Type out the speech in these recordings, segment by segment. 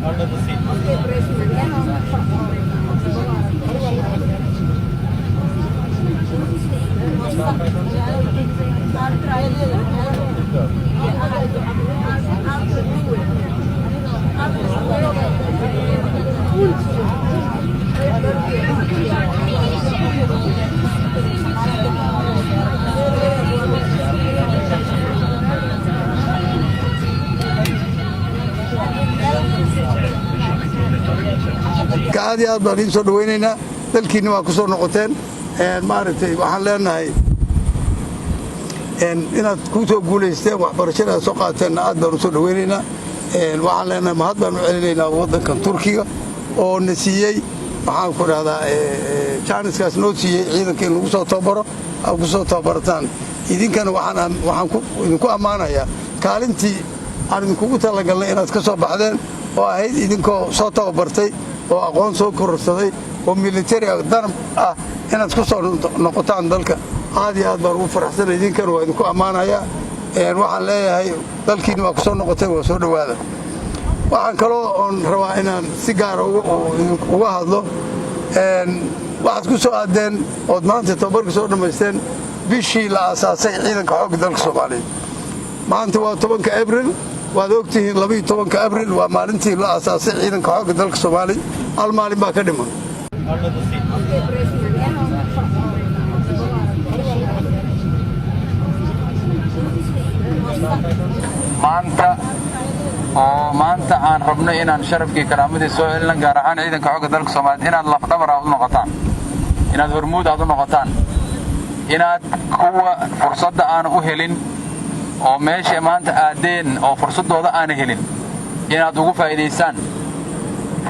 under the seat. aad iyo aad baan idin soo dhaweynaynaa dalkiina waa ku soo noqoteen maaragtay waxaan leenahay inaad ku soo guulaysteen waxbarashada aad soo qaateen aad baan u soo dhaweynaynaa waxaan leenahay mahad baan u celinaynaa waddankan Turkiga oo na siiyey waxaan ku raahdaa chance-kaas noo siiyey ciidanka in lagu soo tababaro aad ku soo tababarataan idinkana waxaan idinku ammaanayaa kaalintii aan idinkugu talagalnay inaad ka soo baxdeen oo ahayd idinkoo soo tababartay oo aqoon soo kororsaday oo military danab ah inaad ku soo noqotaan dalka aad iyo aad baan ugu faraxsanahay idinkana waa idinku ammaanayaa waxaan leeyahay dalkiina waa ku soo noqotay waa soo dhawaada waxaan kaloo oon rabaa inaan si gaar uga hadlo waxaad ku soo aadeen ood maanta tababarka soo dhammaysteen bishii la aasaasay ciidanka xoogga dalka Soomaaliyeed maanta waa 10 Abriil waad ogtihiin 12 Abriil waa maalintii la aasaasay ciidanka xoogga dalka Soomaaliyeed hal maalin baa ka dhiman maanta aan rabno inaan sharafkii karaamadii soo celin gaar ahaan ciidanka xoogga dalka Soomaaliyeed inaad lafdhabar u noqotaan inaad hormuud u noqotaan inaad kuwa fursadda aan u helin oo meesha maanta aadeen oo fursadooda aan helin inaad ugu faa'iideysaan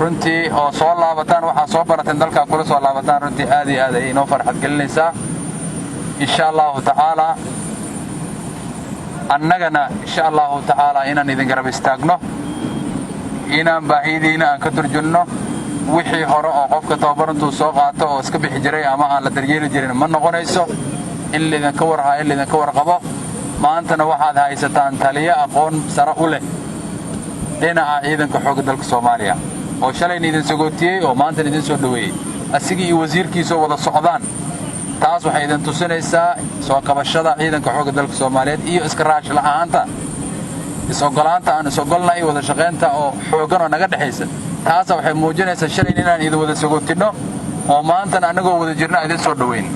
runtii oo soo laabataan waxa soo barateen dalka kula soo laabataan runtii aad iyo aad ay inoo farxad gelinaysaa insha Allah ta'ala annagana insha Allah ta'ala inaan idin garab istaagno inaan baahidiina aan ka turjunno wixii hore oo qofka tababarantu soo qaato oo iska bixi jiray ama aan la daryeeli jirin ma noqonayso in lidin ka warhayo lidin ka warqabo maantana waxaad haysataan taliye aqoon sare u leh dhinaca ciidanka xoogga dalka Soomaaliya oo shalay idin sagootiyay oo maanta idin soo dhaweeyay asigi iyo wasiirkiisa wada socdaan taas waxay idin tusinaysaa soo kabashada ciidanka xoogga dalka Soomaaliyeed iyo iska raash la'aanta isogolaanta aan isogolnay wada shaqeynta oo xooggan oo naga dhaxaysa taas waxay muujinaysaa shalay inaan idin wada sagootino oo maanta anagoo wada jirna idin soo dhaweyn